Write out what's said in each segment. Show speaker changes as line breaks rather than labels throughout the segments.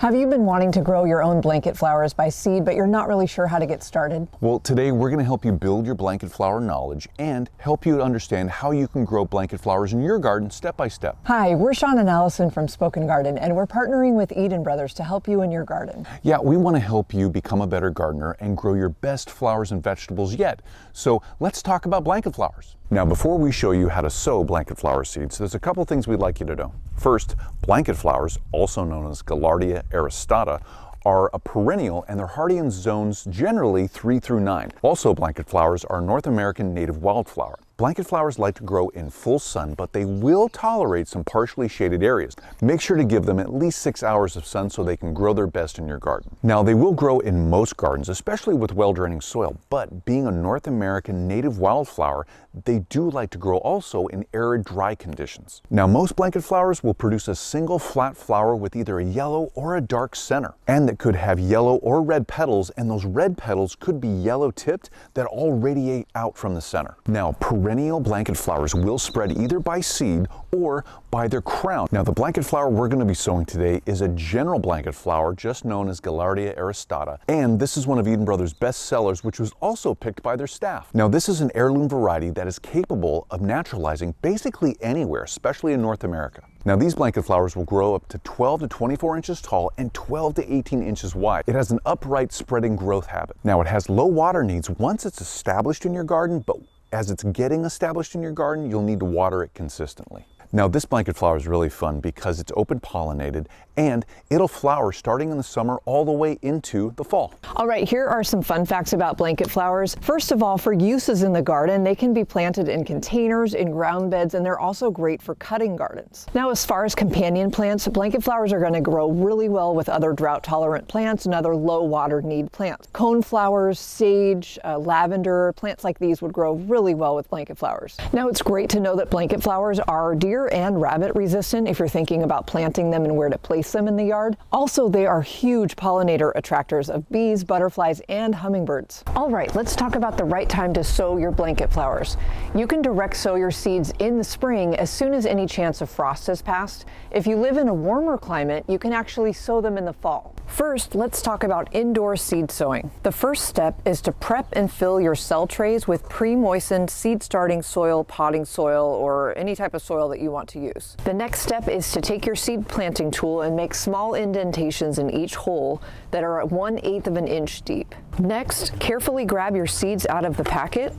Have you been wanting to grow your own blanket flowers by seed, but you're not really sure how to get started?
Well, today we're going to help you build your blanket flower knowledge and help you to understand how you can grow blanket flowers in your garden step by step.
Hi, we're Sean and Allison from Spoken Garden, and we're partnering with Eden Brothers to help you in your garden.
Yeah, we want to help you become a better gardener and grow your best flowers and vegetables yet. So let's talk about blanket flowers. Now, before we show you how to sow blanket flower seeds, there's a couple things we'd like you to know. First, blanket flowers, also known as Gaillardia aristata, are a perennial and they're hardy in zones generally 3 through 9. Also, blanket flowers are North American native wildflower. Blanket flowers like to grow in full sun, but they will tolerate some partially shaded areas. Make sure to give them at least 6 hours of sun so they can grow their best in your garden. Now, they will grow in most gardens, especially with well-draining soil, but being a North American native wildflower, they do like to grow also in arid, dry conditions. Now, most blanket flowers will produce a single flat flower with either a yellow or a dark center, and that could have yellow or red petals, and those red petals could be yellow tipped that all radiate out from the center. Now, perennial blanket flowers will spread either by seed or by their crown. Now, the blanket flower we're going to be sowing today is a general blanket flower just known as Gaillardia aristata, and this is one of Eden Brothers' best sellers, which was also picked by their staff. Now, this is an heirloom variety that is capable of naturalizing basically anywhere, especially in North America. Now, these blanket flowers will grow up to 12 to 24 inches tall and 12 to 18 inches wide. It has an upright spreading growth habit. Now, it has low water needs once it's established in your garden, but as it's getting established in your garden, you'll need to water it consistently. Now, this blanket flower is really fun because it's open pollinated and it'll flower starting in the summer all the way into the fall.
All right, here are some fun facts about blanket flowers. First of all, for uses in the garden, they can be planted in containers, in ground beds, and they're also great for cutting gardens. Now, as far as companion plants, blanket flowers are going to grow really well with other drought-tolerant plants and other low water need plants. Coneflowers, sage, lavender, plants like these would grow really well with blanket flowers. Now, it's great to know that blanket flowers are deer and rabbit resistant if you're thinking about planting them and where to place them in the yard. Also, they are huge pollinator attractors of bees, butterflies, and hummingbirds. All right, let's talk about the right time to sow your blanket flowers. You can direct sow your seeds in the spring as soon as any chance of frost has passed. If you live in a warmer climate, you can actually sow them in the fall. First, let's talk about indoor seed sowing. The first step is to prep and fill your cell trays with pre-moistened seed starting soil, potting soil, or any type of soil that you want to use. The next step is to take your seed planting tool and make small indentations in each hole that are 1/8 of an inch deep. Next, carefully grab your seeds out of the packet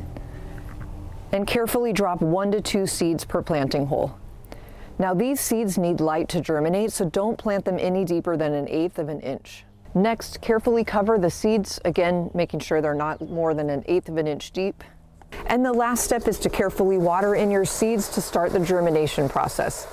and carefully drop 1 to 2 seeds per planting hole. Now, these seeds need light to germinate, so don't plant them any deeper than 1/8 of an inch. Next, carefully cover the seeds, again, making sure they're not more than 1/8 of an inch deep. And the last step is to carefully water in your seeds to start the germination process.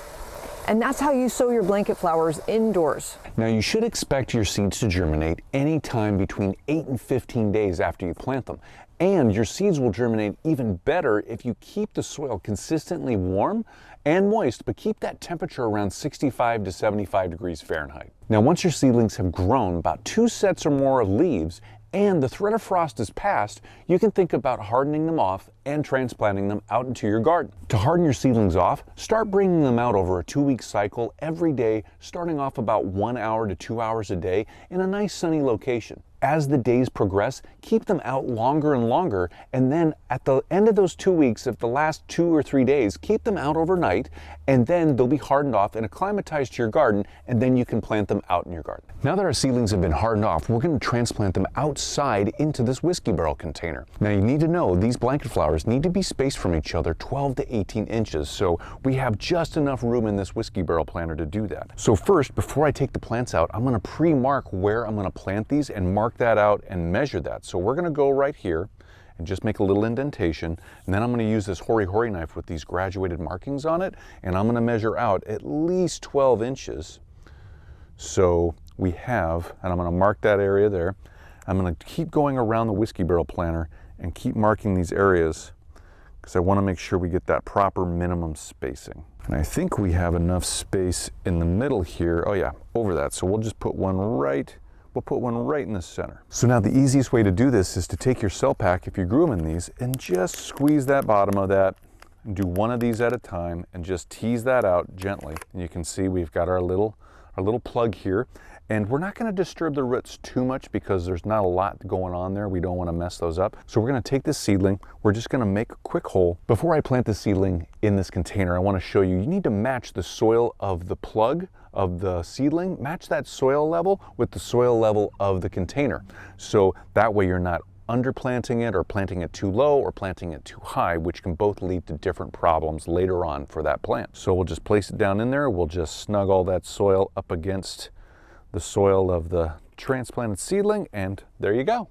And that's how you sow your blanket flowers indoors.
Now, you should expect your seeds to germinate anytime between 8 and 15 days after you plant them. And your seeds will germinate even better if you keep the soil consistently warm and moist, but keep that temperature around 65 to 75 degrees Fahrenheit. Now, once your seedlings have grown about 2 sets or more of leaves and the threat of frost is past, you can think about hardening them off and transplanting them out into your garden. To harden your seedlings off, start bringing them out over a 2-week cycle every day, starting off about 1 hour to 2 hours a day in a nice sunny location. As the days progress, keep them out longer and longer, and then at the end of those 2 weeks, if the last 2 or 3 days, keep them out overnight, and then they'll be hardened off and acclimatized to your garden, and then you can plant them out in your garden. Now that our seedlings have been hardened off, we're going to transplant them outside into this whiskey barrel container. Now, you need to know these blanket flowers need to be spaced from each other 12 to 18 inches, so we have just enough room in this whiskey barrel planter to do that. So first, before I take the plants out, I'm going to pre-mark where I'm going to plant these and mark that out and measure that. So we're going to go right here and just make a little indentation, and then I'm going to use this hori-hori knife with these graduated markings on it, and I'm going to measure out at least 12 inches. So we have, and I'm going to mark that area there. I'm going to keep going around the whiskey barrel planter and keep marking these areas because I want to make sure we get that proper minimum spacing. And I think we have enough space in the middle here. Oh yeah, over that. So we'll just put one right. We'll put one right in the center. So now the easiest way to do this is to take your cell pack, if you grew them in these, and just squeeze that bottom of that and do one of these at a time and just tease that out gently. And you can see we've got our little plug here. And we're not going to disturb the roots too much because there's not a lot going on there. We don't want to mess those up. So we're going to take this seedling. We're just going to make a quick hole. Before I plant the seedling in this container, I want to show you, you need to match the soil of the plug of the seedling. Match that soil level with the soil level of the container. So that way you're not underplanting it or planting it too low or planting it too high, which can both lead to different problems later on for that plant. So we'll just place it down in there. We'll just snug all that soil up against the soil of the transplanted seedling, and there you go.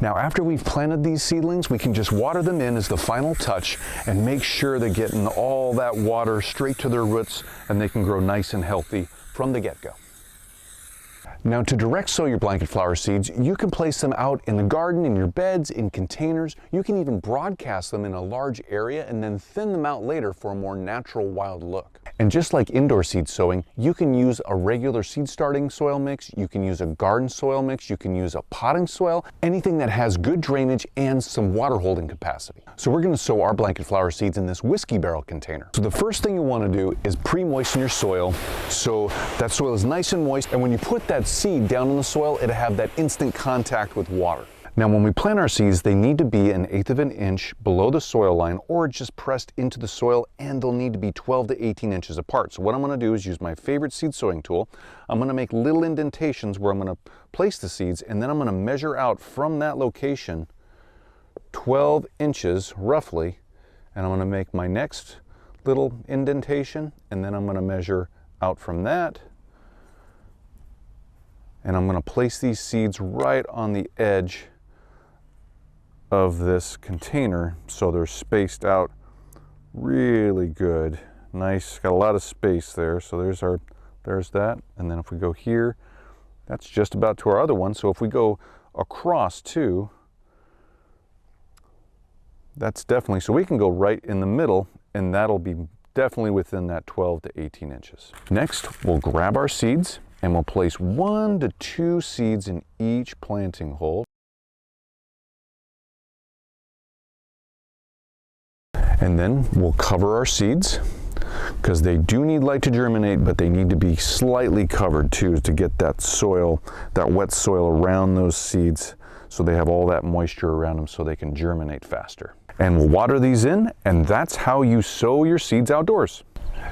Now, after we've planted these seedlings, we can just water them in as the final touch and make sure they're getting all that water straight to their roots and they can grow nice and healthy from the get-go. Now, to direct sow your blanket flower seeds, you can place them out in the garden, in your beds, in containers. You can even broadcast them in a large area and then thin them out later for a more natural wild look. And just like indoor seed sowing, you can use a regular seed starting soil mix, you can use a garden soil mix, you can use a potting soil, anything that has good drainage and some water holding capacity. So we're going to sow our blanket flower seeds in this whiskey barrel container. So the first thing you want to do is pre-moisten your soil so that soil is nice and moist, and when you put that seed down in the soil, it'll have that instant contact with water. Now, when we plant our seeds, they need to be 1/8 of an inch below the soil line or just pressed into the soil, and they'll need to be 12 to 18 inches apart. So what I'm going to do is use my favorite seed sowing tool. I'm going to make little indentations where I'm going to place the seeds, and then I'm going to measure out from that location 12 inches roughly, and I'm going to make my next little indentation, and then I'm going to measure out from that. And I'm going to place these seeds right on the edge of this container so they're spaced out really good. Nice, got a lot of space there. So there's that. And then if we go here, that's just about to our other one. So if we go across too, that's definitely, so we can go right in the middle, and that'll be definitely within that 12 to 18 inches. Next, we'll grab our seeds and we'll place 1 to 2 seeds in each planting hole. And then we'll cover our seeds because they do need light to germinate, but they need to be slightly covered too to get that soil, that wet soil around those seeds so they have all that moisture around them so they can germinate faster. And we'll water these in, and that's how you sow your seeds outdoors.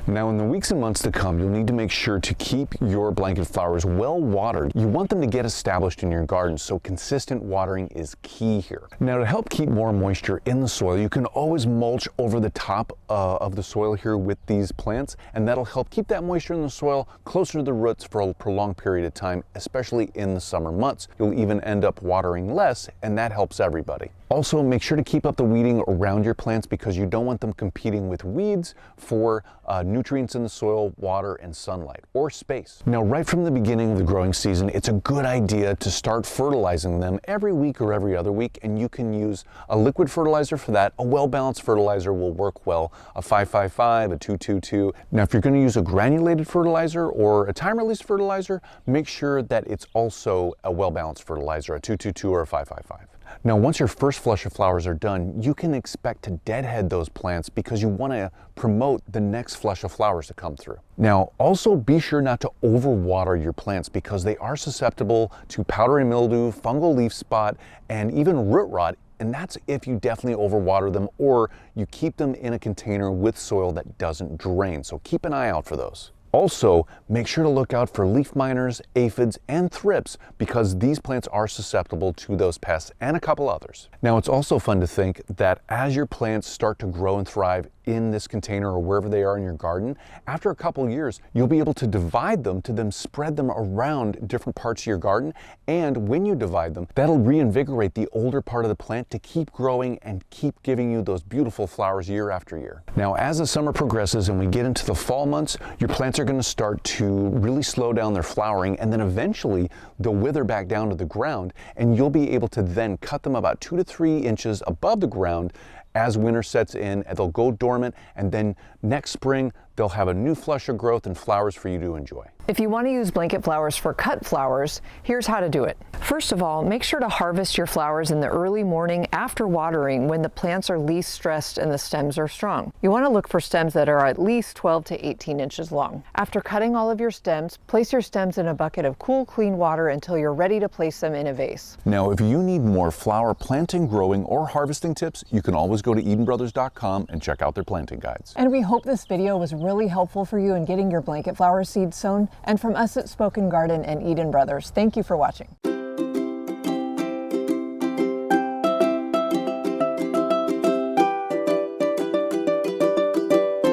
Now, in the weeks and months to come, you'll need to make sure to keep your blanket flowers well watered. You want them to get established in your garden, so consistent watering is key here. Now, to help keep more moisture in the soil, you can always mulch over the top of the soil here with these plants, and that'll help keep that moisture in the soil closer to the roots for a prolonged period of time, especially in the summer months. You'll even end up watering less, and that helps everybody. Also, make sure to keep up the weeding around your plants because you don't want them competing with weeds for nutrients in the soil, water, and sunlight, or space. Now, right from the beginning of the growing season, it's a good idea to start fertilizing them every week or every other week, and you can use a liquid fertilizer for that. A well-balanced fertilizer will work well, a 5-5-5, a 2-2-2. Now, if you're going to use a granulated fertilizer or a time-release fertilizer, make sure that it's also a well-balanced fertilizer, a 2-2-2 or a 5-5-5. Now, once your first flush of flowers are done, you can expect to deadhead those plants because you want to promote the next flush of flowers to come through. Now, also be sure not to overwater your plants because they are susceptible to powdery mildew, fungal leaf spot, and even root rot. And that's if you definitely overwater them or you keep them in a container with soil that doesn't drain. So keep an eye out for those. Also, make sure to look out for leaf miners, aphids, and thrips because these plants are susceptible to those pests and a couple others. Now, it's also fun to think that as your plants start to grow and thrive in this container or wherever they are in your garden, after a couple years, you'll be able to divide them to then spread them around different parts of your garden. And when you divide them, that'll reinvigorate the older part of the plant to keep growing and keep giving you those beautiful flowers year after year. Now, as the summer progresses and we get into the fall months, your plants are going to start to really slow down their flowering, and then eventually they'll wither back down to the ground, and you'll be able to then cut them about 2 to 3 inches above the ground as winter sets in, and they'll go dormant, and then next spring they'll have a new flush of growth and flowers for you to enjoy.
If you want to use blanket flowers for cut flowers, here's how to do it. First of all, make sure to harvest your flowers in the early morning after watering when the plants are least stressed and the stems are strong. You want to look for stems that are at least 12 to 18 inches long. After cutting all of your stems, place your stems in a bucket of cool, clean water until you're ready to place them in a vase.
Now, if you need more flower planting, growing, or harvesting tips, you can always go to EdenBrothers.com and check out their planting guides.
And we hope this video was really helpful for you in getting your blanket flower seeds sown. And from us at Spoken Garden and Eden Brothers, thank you for watching.